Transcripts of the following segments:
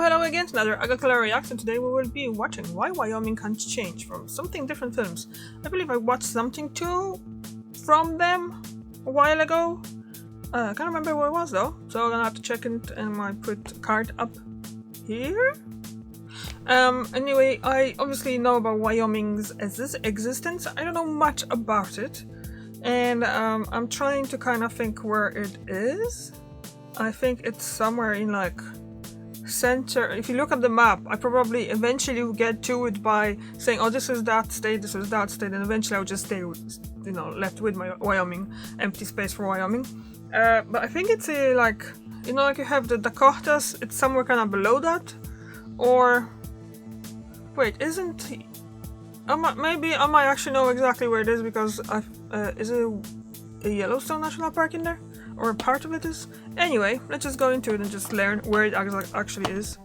Hello again, another Agakala reaction. Today we will be watching Why Wyoming Can't Change from something different films. I believe I watched something too from them a while ago. I can't remember what it was though, so I'm gonna have to check it and I put card up here. Anyway, I obviously know about Wyoming's existence. I don't know much about it, and I'm trying to kind of think where it is. I think it's somewhere in like center. If you look at the map, I probably eventually will get to it by saying, oh, this is that state, this is that state, and eventually I'll just stay, left with my Wyoming, empty space for Wyoming. But I think it's a like you have the Dakotas, it's somewhere kind of below that, or wait, isn't maybe I might actually know exactly where it is because is it a Yellowstone National Park in there? Or a part of it is? Anyway, let's just go into it and just learn where it actually is.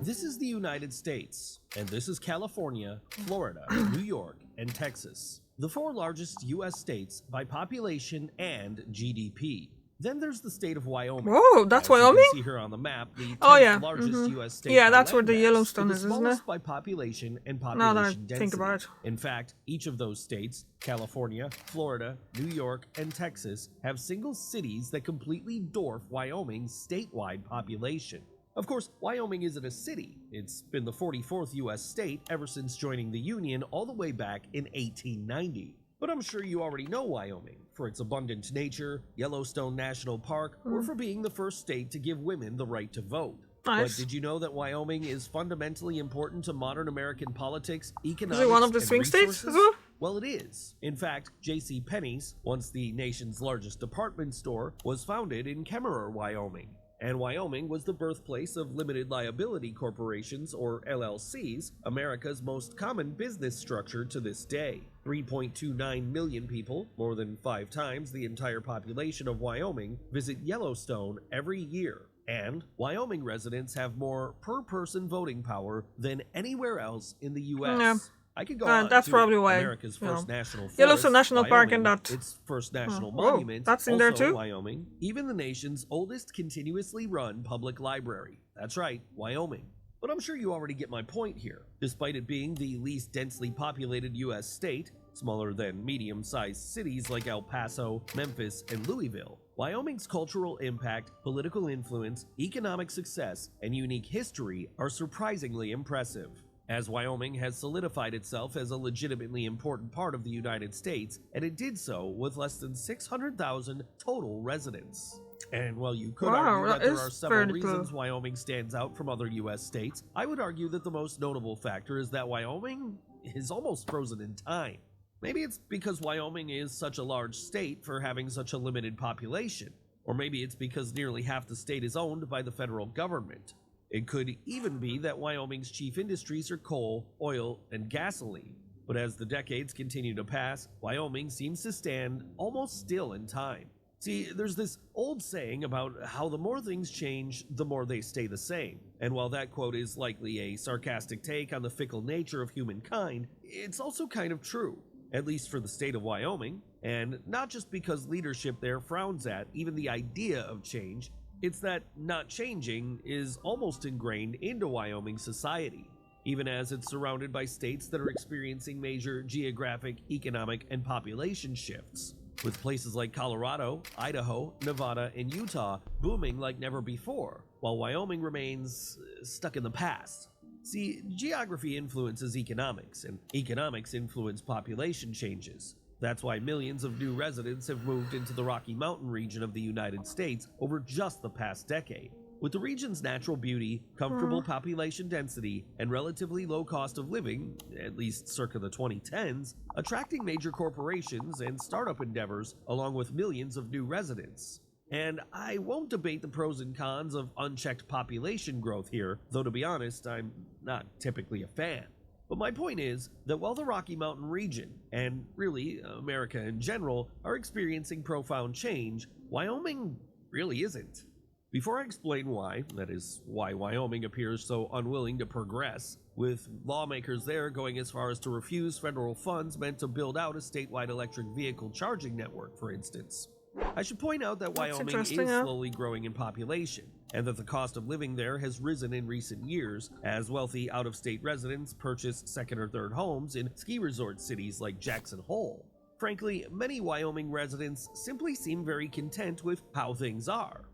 This is the United States, and this is California, Florida, New York, and Texas, the four largest U.S. states by population and GDP. Then there's the state of Wyoming. Whoa, that's Wyoming? You can see here on the map, the 10th largest U.S. state. Yeah, that's where the Yellowstone is, isn't it? By population and population now that I density. think about it. In fact, each of those states, California, Florida, New York, and Texas, have single cities that completely dwarf Wyoming's statewide population. Of course, Wyoming isn't a city. It's been the 44th U.S. state ever since joining the Union all the way back in 1890. But I'm sure you already know Wyoming for its abundant nature, Yellowstone National Park, or for being the first state to give women the right to vote. Nice. But did you know that Wyoming is fundamentally important to modern American politics, economics, is it one of the swing states as well? Well, it is. In fact, J.C. Penney's, once the nation's largest department store, was founded in Kemmerer, Wyoming. And Wyoming was the birthplace of limited liability corporations, or LLCs, America's most common business structure to this day. 3.29 million people, more than 5 times the entire population of Wyoming, visit Yellowstone every year. And Wyoming residents have more per-person voting power than anywhere else in the U.S. Yeah. I could go on that's to probably why America's first national forest, Yellowstone National Park, Wyoming, and that its first national monument, that's in also there too. Wyoming, even the nation's oldest continuously run public library. That's right, Wyoming. But I'm sure you already get my point here. Despite it being the least densely populated U.S. state, smaller than medium-sized cities like El Paso, Memphis, and Louisville, Wyoming's cultural impact, political influence, economic success, and unique history are surprisingly impressive. As Wyoming has solidified itself as a legitimately important part of the United States, and it did so with less than 600,000 total residents. And while you could argue that there are several reasons Wyoming stands out from other U.S. states, I would argue that the most notable factor is that Wyoming is almost frozen in time. Maybe it's because Wyoming is such a large state for having such a limited population, or maybe it's because nearly half the state is owned by the federal government. It could even be that Wyoming's chief industries are coal, oil, and gasoline. But as the decades continue to pass, Wyoming seems to stand almost still in time. See, there's this old saying about how the more things change, the more they stay the same. And while that quote is likely a sarcastic take on the fickle nature of humankind, it's also kind of true, at least for the state of Wyoming. And not just because leadership there frowns at even the idea of change, it's that not changing is almost ingrained into Wyoming society, even as it's surrounded by states that are experiencing major geographic, economic, and population shifts, with places like Colorado, Idaho, Nevada, and Utah booming like never before, while Wyoming remains stuck in the past. See, geography influences economics, and economics influence population changes. That's why millions of new residents have moved into the Rocky Mountain region of the United States over just the past decade. With the region's natural beauty, comfortable population density, and relatively low cost of living, at least circa the 2010s, attracting major corporations and startup endeavors along with millions of new residents. And I won't debate the pros and cons of unchecked population growth here, though to be honest, I'm not typically a fan. But my point is that while the Rocky Mountain region, and really America in general, are experiencing profound change, Wyoming really isn't. Before I explain why, that is, why Wyoming appears so unwilling to progress, with lawmakers there going as far as to refuse federal funds meant to build out a statewide electric vehicle charging network, for instance. I should point out that Wyoming is interesting, yeah. slowly growing in population, and that the cost of living there has risen in recent years as wealthy out-of-state residents purchase second or third homes in ski resort cities like Jackson Hole. Frankly, many Wyoming residents simply seem very content with how things are.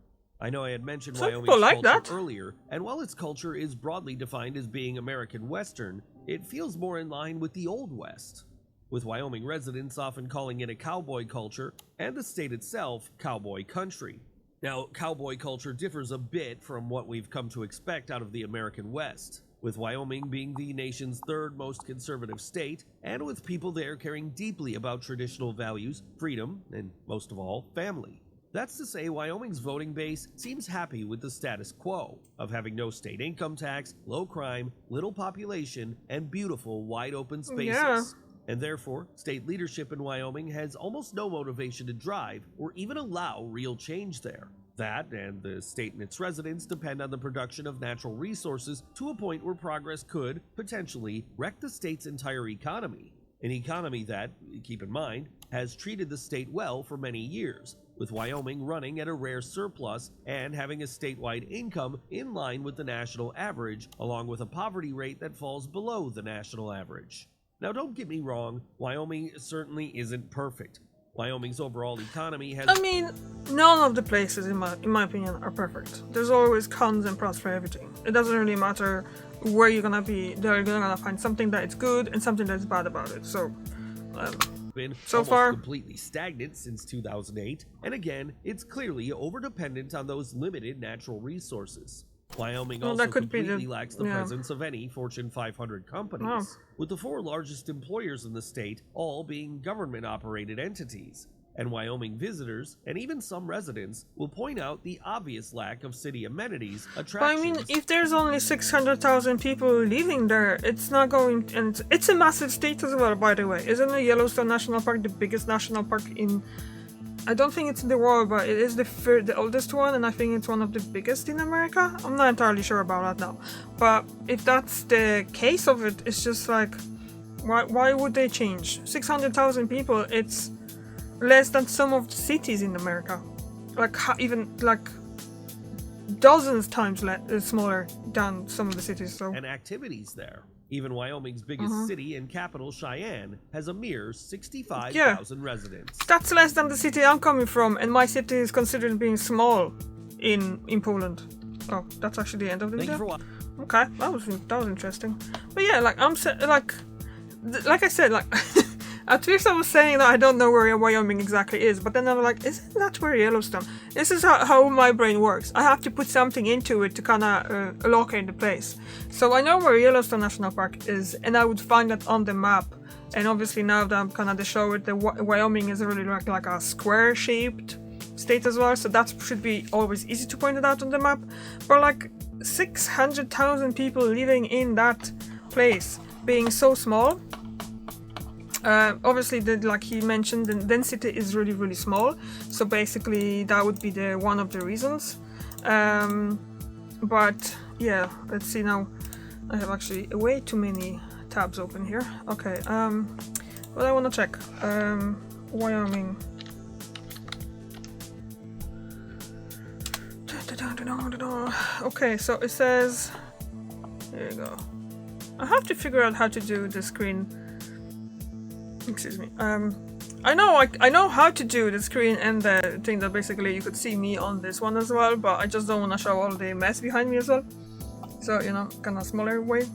I know I had mentioned Some Wyoming's people like culture that. earlier, and while its culture is broadly defined as being American Western, it feels more in line with the Old West, with Wyoming residents often calling it a cowboy culture, and the state itself cowboy country. Now, cowboy culture differs a bit from what we've come to expect out of the American West, with Wyoming being the nation's third most conservative state, and with people there caring deeply about traditional values, freedom, and most of all, family. That's to say, Wyoming's voting base seems happy with the status quo of having no state income tax, low crime, little population, and beautiful wide open spaces. Yeah. And therefore, state leadership in Wyoming has almost no motivation to drive or even allow real change there. That, and the state and its residents depend on the production of natural resources to a point where progress could, potentially, wreck the state's entire economy. An economy that, keep in mind, has treated the state well for many years, with Wyoming running at a rare surplus and having a statewide income in line with the national average, along with a poverty rate that falls below the national average. Now, don't get me wrong, Wyoming certainly isn't perfect. Wyoming's overall economy has... I mean, none of the places, in my opinion, are perfect. There's always cons and pros for everything. It doesn't really matter where you're gonna be. They're gonna find something that is good and something that's bad about it. So, been so almost far completely stagnant since 2008, and again, it's clearly over-dependent on those limited natural resources. Wyoming Well, also that could be completely lacks the yeah. presence of any Fortune 500 companies, with the 4 largest employers in the state all being government-operated entities. And Wyoming visitors, and even some residents, will point out the obvious lack of city amenities, But I attractions... mean, if there's only 600,000 people living there, it's not going... And it's a massive state as well, by the way. Isn't the Yellowstone National Park the biggest national park in... I don't think it's in the world, but it is the oldest one, and I think it's one of the biggest in America. I'm not entirely sure about that now. But if that's the case of it, it's just like... Why would they change? 600,000 people, it's less than some of the cities in America. Like, even, like, dozens times smaller than some of the cities, so... and activities there. Even Wyoming's biggest city and capital, Cheyenne, has a mere 65,000 residents. That's less than the city I'm coming from, and my city is considered being small in Poland. Oh, that's actually the end of the Thank you video. for watching. Okay, that was interesting. But yeah, like like I said, like at first I was saying that I don't know where Wyoming exactly is, but then I'm like, isn't that where Yellowstone? This is how my brain works. I have to put something into it to kind of locate the place. So I know where Yellowstone National Park is, and I would find that on the map. And obviously now that I'm kind of show it, the Wyoming is really like a square-shaped state as well, so that should be always easy to point it out on the map. But like 600,000 people living in that place, being so small. Obviously, like he mentioned, the density is really, really small. So basically, that would be one of the reasons. But yeah, let's see now. I have actually way too many tabs open here. Okay. What I want to check. Wyoming. Okay, so it says. There you go. I have to figure out how to do the screen. Excuse me. I know how to do the screen and the thing that basically you could see me on this one as well, but I just don't want to show all the mess behind me as well. So, you know, kind of smaller way.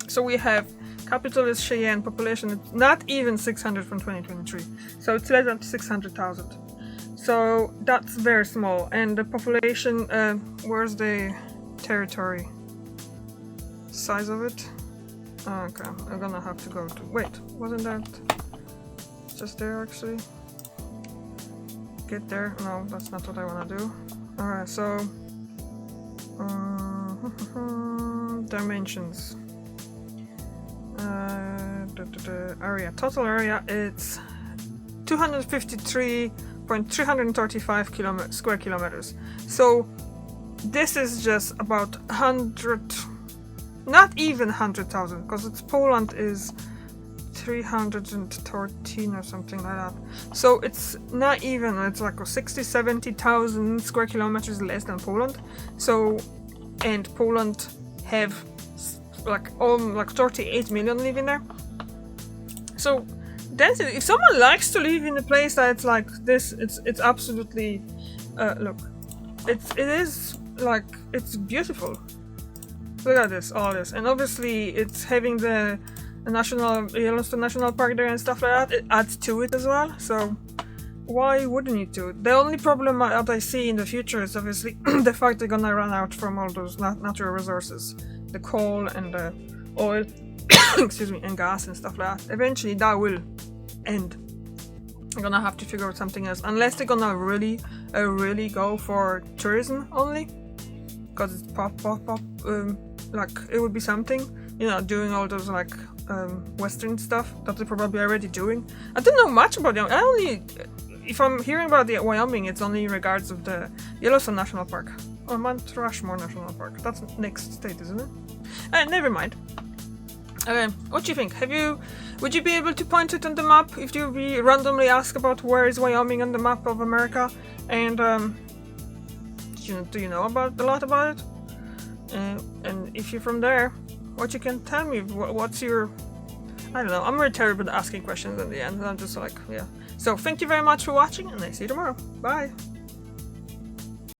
So we have capital is Cheyenne, population not even 600 from 2023. So it's less than 600,000. So that's very small. And the population, where's the territory? Size of it? Okay, I'm gonna have to go to... Wait, wasn't that just there actually? Get there? No, that's not what I want to do. Alright, so... dimensions. The area. Total area, it's 253.335 square kilometers. So this is just about 100... Not even 100,000, because Poland is 313 or something like that. So it's not even, it's like 60-70,000 square kilometers less than Poland. So, and Poland have like 38 million living there. So density, if someone likes to live in a place that's like this, it's absolutely look, it is like, it's beautiful. Look at this, all this, and obviously it's having the Yellowstone National Park there and stuff like that. It adds to it as well. So why wouldn't you do it? The only problem that I see in the future is obviously the fact they're gonna run out from all those natural resources, the coal and the oil, excuse me, and gas and stuff like that. Eventually that will end. They're gonna have to figure out something else, unless they're gonna really go for tourism only, because it's pop, like it would be something, you know, doing all those like Western stuff that they're probably already doing. I don't know much about them. I only, if I'm hearing about the Wyoming, it's only in regards of the Yellowstone National Park or Mount Rushmore National Park. That's next state, isn't it? Never mind. What do you think? Would you be able to point it on the map if you be randomly asked about where is Wyoming on the map of America? And do you know about a lot about it? And if you're from there, what you can tell me? What's your? I don't know. I'm really terrible at asking questions in the end. I'm just like, yeah. So thank you very much for watching, and I see you tomorrow. Bye.